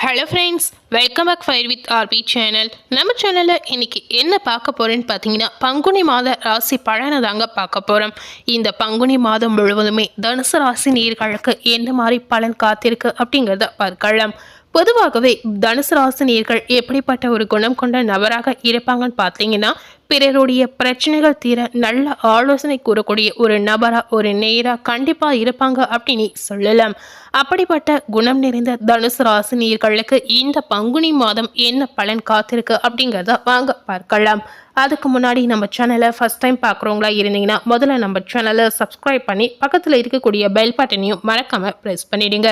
Hello friends, welcome back fire with RP channel. நம்ம சேனலில் இன்றைக்கி என்ன பார்க்க போகிறேன்னு பார்த்தீங்கன்னா, பங்குனி மாத ராசி பலனை தாங்க பார்க்க போகிறோம். இந்த பங்குனி மாதம் முழுவதுமே தனுசு ராசி நேயர்களுக்கு எந்த மாதிரி பலன் காத்திருக்கு அப்படிங்கிறத பார்க்கலாம். பொதுவாகவே தனுசு ராசி நேயர்கள் எப்படிப்பட்ட ஒரு குணம் கொண்ட நபராக இருப்பாங்கன்னு பார்த்தீங்கன்னா, பிறருடைய பிரச்சனைகள் தீர நல்ல ஆலோசனை கூறக்கூடிய ஒரு நபரா ஒரு நேரா கண்டிப்பா இருப்பாங்க அப்படின்னு சொல்லலாம். அப்படிப்பட்ட குணம் நிறைந்த தனுசு ராசி நேயர்களுக்கு இந்த பங்குனி மாதம் என்ன பலன் காத்திருக்கு அப்படிங்கிறத வாங்க பார்க்கலாம். அதுக்கு முன்னாடி நம்ம சேனலை ஃபர்ஸ்ட் டைம் பார்க்குறவங்களா இருந்தீங்கன்னா முதல்ல நம்ம சேனலை சப்ஸ்கிரைப் பண்ணி பக்கத்தில் இருக்கக்கூடிய பெல் பட்டனையும் மறக்காம ப்ரெஸ் பண்ணிடுங்க.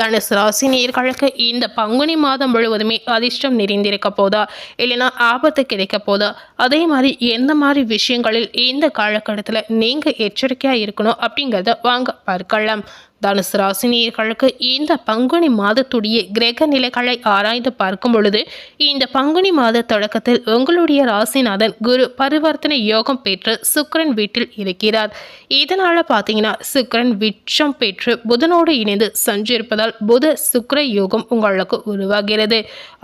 தனுசு ராசி நேயர்களுக்கு இந்த பங்குனி மாதம் முழுவதுமே அதிர்ஷ்டம் நிறைந்திருக்க போதா, இல்லைன்னா ஆபத்து கிடைக்க போதா, அதே மாதிரி எந்த மாதிரி விஷயங்களில் இந்த காலகட்டத்தில் நீங்கள் எச்சரிக்கையாக இருக்கணும் அப்படிங்கிறத வாங்க பார்க்கலாம். தனுசு ராசி நேயர்களுக்கு இந்த பங்குனி மாதத்துடைய கிரக நிலைகளை ஆராய்ந்து பார்க்கும் பொழுது, இந்த பங்குனி மாத தொடக்கத்தில் உங்களுடைய ராசிநாதன் குரு பரிவர்த்தனை யோகம் பெற்று சுக்கிரன் வீட்டில் இருக்கிறார். இதனால பார்த்தீங்கன்னா சுக்கிரன் விச்சம் பெற்று புதனோடு இணைந்து சஞ்சரிப்பதால் புத சுக்கிர யோகம் உங்களுக்கு உருவாகிறது.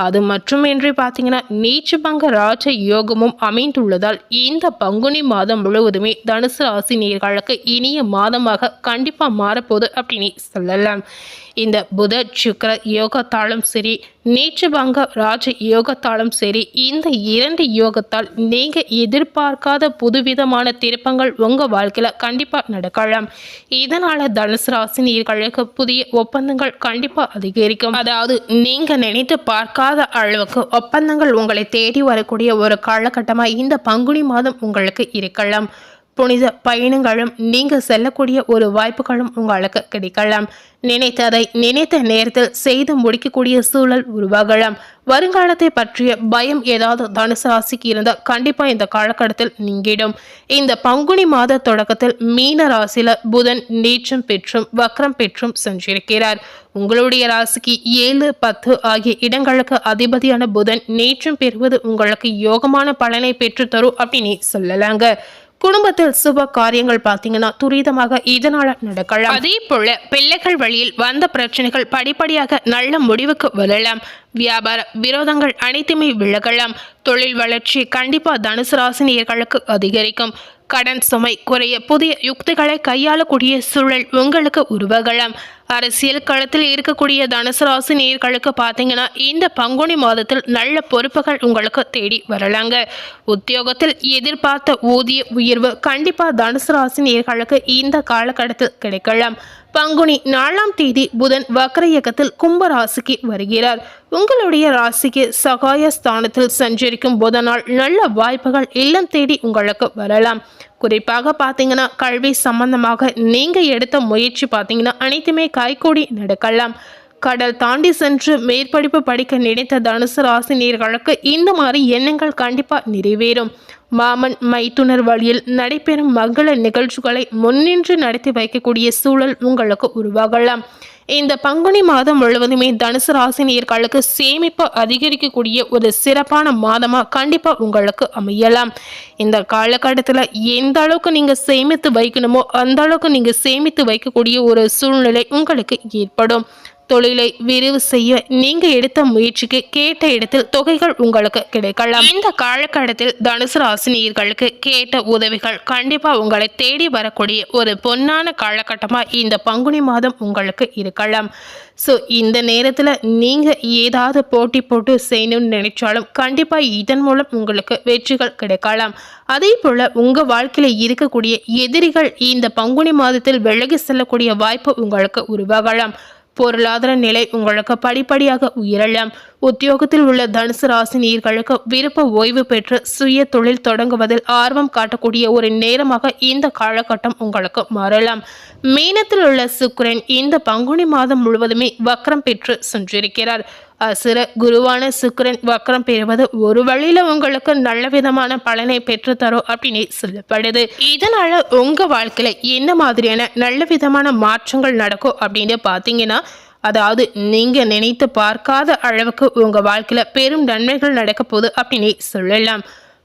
அது மட்டுமின்றி பார்த்தீங்கன்னா நீச்சபங்க ராஜ யோகமும் அமைந்துள்ளதால் இந்த பங்குனி மாதம் முழுவதுமே தனுசு ராசி நேயர்களுக்கு இனிய மாதமாக கண்டிப்பாக மாறப்போகுது அப்படின்னு சொல்லலாம். இந்த புத சுக்கிர யோகத்தாலும் சரி, நீச்சபங்க ராஜ யோகத்தாலும் சரி, இந்த இரண்டு யோகத்தால் நீங்க எதிர்பார்க்காத புதுவிதமான திருப்பங்கள் உங்க வாழ்க்கையில கண்டிப்பா நடக்கலாம். இதனால தனுசு ராசி நேயர்களுக்கு புதிய ஒப்பந்தங்கள் கண்டிப்பா அதிகரிக்கும். அதாவது நீங்க நினைத்து பார்க்காத அளவுக்கு ஒப்பந்தங்கள் உங்களை தேடி வரக்கூடிய ஒரு காலகட்டமா இந்த பங்குனி மாதம் உங்களுக்கு இருக்கலாம். புனித பயணங்களும் நீங்க செல்லக்கூடிய ஒரு வாய்ப்புகளும் உங்களுக்கு கிடைக்கலாம். நினைத்ததை நினைத்த நேரத்தில் செய்து முடிக்கக்கூடிய சூழல் உருவாகலாம். வருங்காலத்தை பற்றிய பயம் ஏதாவது தனுசு ராசிக்கு இருந்தால் கண்டிப்பா இந்த காலகட்டத்தில் நீங்கிடும். இந்த பங்குனி மாத தொடக்கத்தில் மீன ராசியில புதன் நீச்சம் பெற்றும் வக்ரம் பெற்றும் சென்றிருக்கிறார். உங்களுடைய ராசிக்கு 7, 10 ஆகிய இடங்களுக்கு அதிபதியான புதன் நீச்சம் பெறுவது உங்களுக்கு யோகமான பலனை பெற்று தரும் அப்படின்னு சொல்லலாங்க. குடும்பத்தில் சுப காரியங்கள் பார்த்தீங்கன்னா துரிதமாக இதனால நடக்கலாம். அதே போல பிள்ளைகள் வழியில் வந்த பிரச்சனைகள் படிப்படியாக நல்ல முடிவுக்கு வரலாம். வியாபார விரோதங்கள் அனைத்துமே விலகலாம். தொழில் வளர்ச்சி கண்டிப்பா தனுசு ராசி நேயர்களுக்கு அதிகரிக்கும். கடன் சுமை குறைய புதிய யுக்திகளை கையாளக்கூடிய சூழல் உங்களுக்கு உருவாகலாம். அரசியல் களத்தில் இருக்கக்கூடிய தனுசு ராசி நேயர்களுக்கு பார்த்தீங்கன்னா இந்த பங்குனி மாதத்தில் நல்ல பொறுப்புகள் உங்களுக்கு தேடி வரலாங்க. உத்தியோகத்தில் எதிர்பார்த்த ஊதிய உயர்வு கண்டிப்பா தனுசு ராசி நேயர்களுக்கு இந்த காலகட்டத்தில் கிடைக்கலாம். பங்குனி 4ஆம் தேதி புதன் வக்ர இயக்கத்தில் கும்ப ராசிக்கு வருகிறார். உங்களுடைய ராசிக்கு சகாய ஸ்தானத்தில் சஞ்சரிக்கும் புதனால் நல்ல வாய்ப்புகள் இல்லம் தேடி உங்களுக்கு வரலாம். குறிப்பாக பார்த்தீங்கன்னா கல்வி சம்பந்தமாக நீங்க எடுத்த முயற்சி பார்த்தீங்கன்னா அனைத்துமே கைகூடி நடக்கலாம். கடல் தாண்டி சென்று மேற்படிப்பு படிக்க நினைத்த தனுசு ராசி நேயர்களுக்கு இந்த மாதிரி எண்ணங்கள் கண்டிப்பா நிறைவேறும். மாமன் மைத்துனர் வழியில் நடைபெறும் மங்கள நிகழ்ச்சிகளை முன்னின்று நடத்தி வைக்கக்கூடிய சூழல் உங்களுக்கு உருவாகலாம். இந்த பங்குனி மாதம் முழுவதுமே தனுசு ராசி நேயர்களுக்கு சேமிப்பு அதிகரிக்கக்கூடிய ஒரு சிறப்பான மாதமா கண்டிப்பா உங்களுக்கு அமையலாம். இந்த காலகட்டத்தில் எந்த அளவுக்கு நீங்க சேமித்து வைக்கணுமோ அந்த அளவுக்கு நீங்க சேமித்து வைக்கக்கூடிய ஒரு சூழ்நிலை உங்களுக்கு ஏற்படும். தொழிலை விரிவு செய்ய நீங்க எடுத்த முயற்சிக்கு கேட்ட இடத்தில் தொகைகள் உங்களுக்கு கிடைக்கலாம். இந்த காலகட்டத்தில் தனுசு ராசி நேயர்களுக்கு கேட்ட உதவிகள் கண்டிப்பா உங்களை தேடி வரக்கூடிய ஒரு பொன்னான காலகட்டமா இந்த பங்குனி மாதம் உங்களுக்கு இருக்கலாம். ஸோ இந்த நேரத்தில் நீங்கள் ஏதாவது போட்டி போட்டு செய்யணும்னு நினைச்சாலும் கண்டிப்பாக இதன் மூலம் உங்களுக்கு வெற்றிகள் கிடைக்கலாம். அதே போல் உங்கள் வாழ்க்கையில் இருக்கக்கூடிய எதிரிகள் இந்த பங்குனி மாதத்தில் விலகி செல்லக்கூடிய வாய்ப்பு உங்களுக்கு உருவாகலாம். பொருளாதார நிலை உங்களுக்கு படிப்படியாக உயரலாம். உத்தியோகத்தில் உள்ள தனுசு ராசி நேயர்களுக்கு விருப்ப ஓய்வு பெற்று சுய தொழில் தொடங்குவதில் ஆர்வம் காட்டக்கூடிய ஒரு நேரமாக இந்த காலகட்டம் உங்களுக்கு மாறலாம். மீனத்தில் உள்ள சுக்கிரன் இந்த பங்குனி மாதம் முழுவதுமே வக்ரம் பெற்று சென்றிருக்கிறார். அசுர குருவான சுக்கிரன் வக்ரம் பெறுவது ஒரு வழியில உங்களுக்கு நல்ல விதமான பலனை பெற்று தரும் அப்படின்னு சொல்லப்படுது. இதனால உங்க வாழ்க்கையில என்ன மாதிரியான நல்ல விதமான மாற்றங்கள் நடக்கும் அப்படின்னு பார்த்தீங்கன்னா, அதாவது நீங்க நினைத்து பார்க்காத அளவுக்கு உங்க வாழ்க்கையில பெரும் நன்மைகள் நடக்க போகுது அப்படின்னு சொல்லலாம்.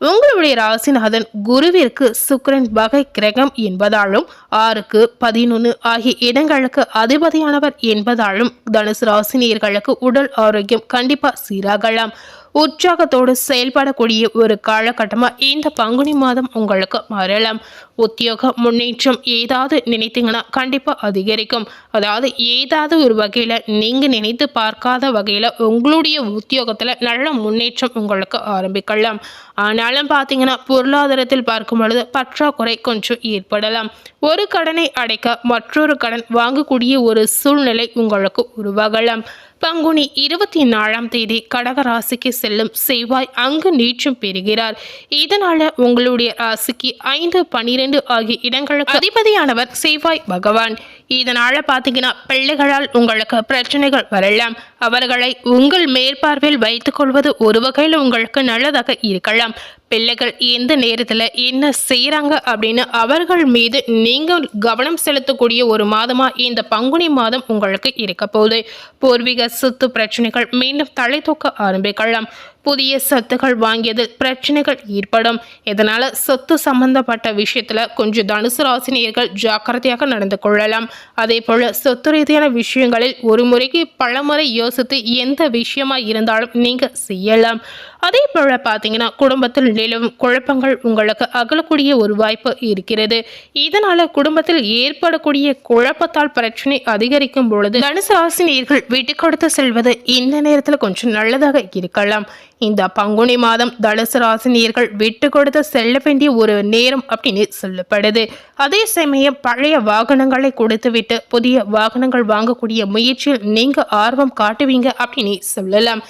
உங்களுடைய ராசிநாதன் குருவிற்கு சுக்கிரன் வகை கிரகம் என்பதாலும் 6க்கு 11 ஆகிய இடங்களுக்கு அதிபதியானவர் என்பதாலும் தனுசு ராசினியர்களுக்கு உடல் ஆரோக்கியம் கண்டிப்பா சீராகலாம். உற்சாகத்தோடு செயல்படக்கூடிய ஒரு காலகட்டமா இந்த பங்குனி மாதம் உங்களுக்கு மாறலாம். உத்தியோக முன்னேற்றம் ஏதாவது நினைத்தீங்கன்னா கண்டிப்பா அதிகரிக்கும். அதாவது ஏதாவது ஒரு வகையில நீங்க நினைத்து பார்க்காத வகையில உங்களுடைய உத்தியோகத்துல நல்ல முன்னேற்றம் உங்களுக்கு ஆரம்பிக்கலாம். ஆனாலும் பார்த்தீங்கன்னா பொருளாதாரத்தில் பார்க்கும் பொழுது பற்றாக்குறை கொஞ்சம் ஏற்படலாம். ஒரு கடனை அடைக்க மற்றொரு கடன் வாங்கக்கூடிய ஒரு சூழ்நிலை உங்களுக்கு உருவாகலாம். பங்குனி 24ஆம் தேதி கடக ராசிக்கு செல்லும் செவ்வாய் அங்கு நீச்சம் பெறுகிறார். இதனால உங்களுடைய ராசிக்கு 5, 12 ஆகிய இடங்களுக்கு அதிபதியானவர் செவ்வாய் பகவான். இதனால பாத்தீங்கன்னா பிள்ளைகளால் உங்களுக்கு பிரச்சனைகள் வரலாம். அவர்களை உங்கள் மேற்பார்வையில் வைத்துக் கொள்வது ஒரு வகையில் உங்களுக்கு நல்லதாக இருக்கலாம். பிள்ளைகள் எந்த நேரத்தில் என்ன செய்கிறாங்க அப்படின்னு அவர்கள் மீது நீங்கள் கவனம் செலுத்தக்கூடிய ஒரு மாதமா இந்த பங்குனி மாதம் உங்களுக்கு இருக்க போகுது. பூர்வீக சொத்து பிரச்சனைகள் மீண்டும் தலை தூக்க ஆரம்பிக்கலாம். புதிய சொத்துக்கள் வாங்கியதில் பிரச்சனைகள் ஏற்படும். இதனால சொத்து சம்பந்தப்பட்ட விஷயத்துல கொஞ்சம் தனுசு ராசினியர்கள் ஜாக்கிரதையாக நடந்து கொள்ளலாம். அதே போல சொத்து ரீதியான விஷயங்களில் ஒரு முறைக்கு பலமுறை யோசித்து எந்த விஷயமா இருந்தாலும் நீங்க செய்யலாம். அதே போல பார்த்தீங்கன்னா குடும்பத்தில் நிலவும் குழப்பங்கள் உங்களுக்கு அகலக்கூடிய ஒரு வாய்ப்பு இருக்கிறது. இதனால குடும்பத்தில் ஏற்படக்கூடிய குழப்பத்தால் பிரச்சனை அதிகரிக்கும் பொழுது தனுசு ராசினியர்கள் விட்டு கொடுத்து செல்வது இந்த நேரத்தில் கொஞ்சம் நல்லதாக இருக்கலாம். இந்த பங்குனி மாதம் தனுசு ராசினியர்கள் விட்டு கொடுத்து செல்ல வேண்டிய ஒரு நேரம் அப்படின்னு சொல்லப்படுது. அதே சமயம் பழைய வாகனங்களை கொடுத்துவிட்டு புதிய வாகனங்கள் வாங்கக்கூடிய முயற்சியில் நீங்க ஆர்வம் காட்டுவீங்க அப்படின்னு சொல்லலாம்.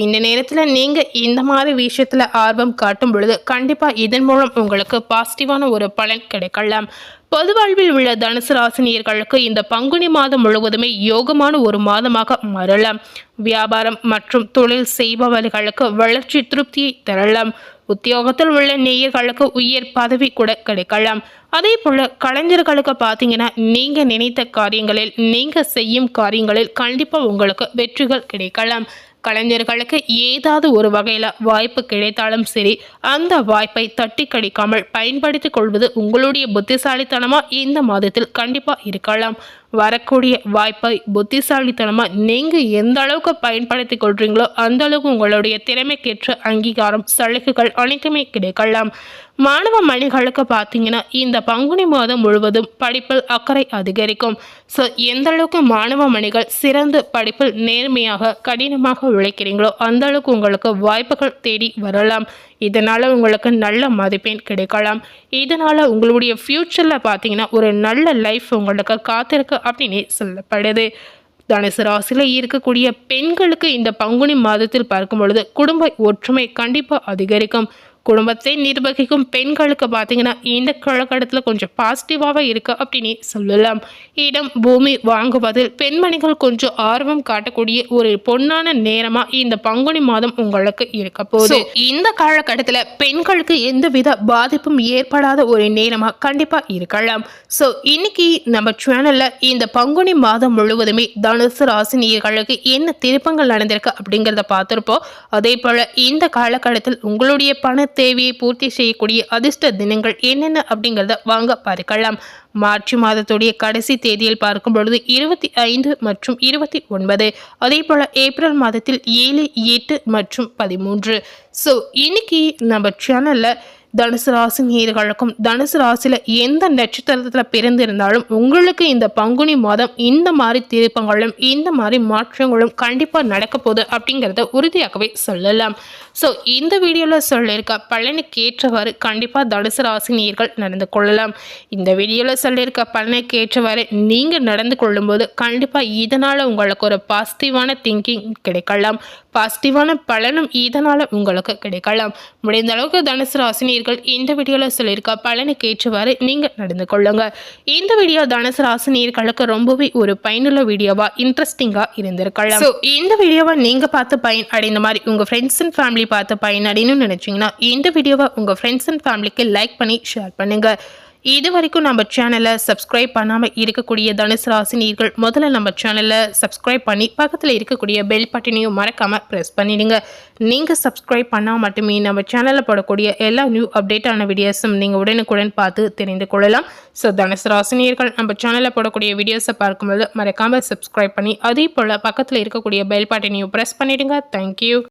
இந்த நேரத்தில் நீங்க இந்த மாதிரி விஷயத்துல ஆர்வம் காட்டும் பொழுது கண்டிப்பா இதன் மூலம் உங்களுக்கு பாசிட்டிவான ஒரு பலன் கிடைக்கலாம். பொது வாழ்வில் உள்ள தனுசு ராசினியர்களுக்கு இந்த பங்குனி மாதம் முழுவதுமே யோகமான ஒரு மாதமாக மாறலாம். வியாபாரம் மற்றும் தொழில் செய்பவர்களுக்கு வளர்ச்சி திருப்தியை தரலாம். உத்தியோகத்தில் உள்ள நேயர்களுக்கு உயர் பதவி கூட கிடைக்கலாம். அதே போல கலைஞர்களுக்கு பார்த்தீங்கன்னா நீங்க நினைத்த காரியங்களில் நீங்க செய்யும் காரியங்களில் கண்டிப்பா உங்களுக்கு வெற்றிகள் கிடைக்கலாம். கலைஞர்களுக்கு ஏதாவது ஒரு வகையில் வாய்ப்பு கிடைத்தாலும் சரி, அந்த வாய்ப்பை தட்டி கழிக்காமல் பயன்படுத்தி கொள்வது உங்களுடைய புத்திசாலித்தனமாக இந்த மாதத்தில் கண்டிப்பாக இருக்கலாம். வரக்கூடிய வாய்ப்பை புத்திசாலித்தனமாக நீங்கள் எந்த அளவுக்கு பயன்படுத்தி கொள்றீங்களோ அந்த அளவுக்கு உங்களுடைய திறமைக்கேற்ற அங்கீகாரம் சலுகைகள் அனைத்துமே கிடைக்கலாம். மாணவ மணிகளுக்கு பார்த்தீங்கன்னா இந்த பங்குனி மாதம் முழுவதும் படிப்பில் அக்கறை அதிகரிக்கும். ஸோ எந்த அளவுக்கு மாணவ மணிகள் சிறந்து படிப்பில் நேர்மையாக கடினமாக உழைக்கிறீங்களோ அந்த அளவுக்கு உங்களுக்கு வாய்ப்புகள் தேடி வரலாம். இதனால் உங்களுக்கு நல்ல மதிப்பெண் கிடைக்கலாம். இதனால் உங்களுடைய ஃப்யூச்சரில் பார்த்தீங்கன்னா ஒரு நல்ல லைஃப் உங்களுக்கு காத்திருக்கு அப்படின்னு சொல்லப்படுது. தனுசு ராசியில் இருக்கக்கூடிய பெண்களுக்கு இந்த பங்குனி மாதத்தில் பார்க்கும் பொழுது குடும்ப ஒற்றுமை கண்டிப்பாக அதிகரிக்கும். குடும்பத்தை நிர்வகிக்கும் பெண்களுக்கு பார்த்தீங்கன்னா இந்த காலகட்டத்தில் கொஞ்சம் பாசிட்டிவாக இருக்கு அப்படின்னு சொல்லலாம். இடம் பூமி வாங்குவதில் பெண்மணிகள் கொஞ்சம் ஆர்வம் காட்டக்கூடிய ஒரு பொன்னான நேரமாக இந்த பங்குனி மாதம் உங்களுக்கு இருக்க போகுது. இந்த காலகட்டத்தில் பெண்களுக்கு எந்தவித பாதிப்பும் ஏற்படாத ஒரு நேரமாக கண்டிப்பாக இருக்கலாம். ஸோ இன்னைக்கு நம்ம சேனலில் இந்த பங்குனி மாதம் முழுவதுமே தனுசு ராசினியர்களுக்கு என்ன திருப்பங்கள் நடந்திருக்கு அப்படிங்கிறத பார்த்துருப்போம். அதே போல் இந்த காலகட்டத்தில் உங்களுடைய பண தேவையை பூர்த்தி செய்யக்கூடிய அதிர்ஷ்ட தினங்கள் என்னென்ன அப்படிங்கிறத வாங்க பார்க்கலாம். மார்ச் மாதத்துடைய கடைசி தேதியில் பார்க்கும் பொழுது 25 மற்றும் 29, அதே போல ஏப்ரல் மாதத்தில் 7, 8 மற்றும் 13. ஸோ இன்னைக்கு நம்ம சேனல்ல தனுசு ராசி நேயர்களுக்கும் தனுசு ராசியில் எந்த நட்சத்திரத்தில் பிறந்திருந்தாலும் உங்களுக்கு இந்த பங்குனி மாதம் இந்த மாதிரி திருப்பங்களும் இந்த மாதிரி மாற்றங்களும் கண்டிப்பாக நடக்க போகுது அப்படிங்கிறத உறுதியாகவே சொல்லலாம். ஸோ இந்த வீடியோவில் சொல்லியிருக்க பலனுக்கு ஏற்றவாறு கண்டிப்பாக தனுசு ராசி நேயர்கள் நடந்து கொள்ளலாம். இந்த வீடியோவில் சொல்லியிருக்க பலனுக்கு ஏற்றவாறு நீங்கள் நடந்து கொள்ளும்போது கண்டிப்பாக இதனால் உங்களுக்கு ஒரு பாசிட்டிவான திங்கிங் கிடைக்கலாம். பாசிட்டிவான பலனும் இதனால் உங்களுக்கு கிடைக்கலாம். முடிந்த அளவுக்கு தனுசு ராசினியர்கள் இந்த வீடியோவில் சொல்லியிருக்க பலனுக்கு ஏற்றவாறு நீங்கள் நடந்து கொள்ளுங்க. இந்த வீடியோ தனுசு ராசினியர்களுக்கு ரொம்பவே ஒரு பயனுள்ள வீடியோவா இன்ட்ரெஸ்டிங்காக இருந்திருக்கலாம். ஸோ இந்த வீடியோவை நீங்கள் பார்த்து பயன் அடைந்த மாதிரி உங்கள் ஃப்ரெண்ட்ஸ் அண்ட் ஃபேமிலி பார்த்து பயன் அடையணும்னு நினைச்சீங்கன்னா இந்த வீடியோவை உங்கள் ஃப்ரெண்ட்ஸ் அண்ட் ஃபேமிலிக்கு லைக் பண்ணி ஷேர் பண்ணுங்க. இது வரைக்கும் நம்ம சேனலை சப்ஸ்கிரைப் பண்ணாமல் இருக்கக்கூடிய தனுசு ராசினியர்கள் முதல்ல நம்ம சேனலை சப்ஸ்கிரைப் பண்ணி பக்கத்தில் இருக்கக்கூடிய பெல் பட்டனையும் மறக்காமல் ப்ரெஸ் பண்ணிடுங்க. நீங்கள் சப்ஸ்கிரைப் பண்ணால் மட்டுமே நம்ம சேனலில் போடக்கூடிய எல்லா நியூ அப்டேட்டான வீடியோஸும் நீங்கள் உடனுக்குடன் பார்த்து தெரிந்து கொள்ளலாம். ஸோ தனுசு ராசினியர்கள் நம்ம சேனலில் போடக்கூடிய வீடியோஸை பார்க்கும்போது மறக்காமல் சப்ஸ்கிரைப் பண்ணி அதே போல் பக்கத்தில் இருக்கக்கூடிய பெல் பட்டனையும் ப்ரெஸ் பண்ணிடுங்க. தேங்க்யூ.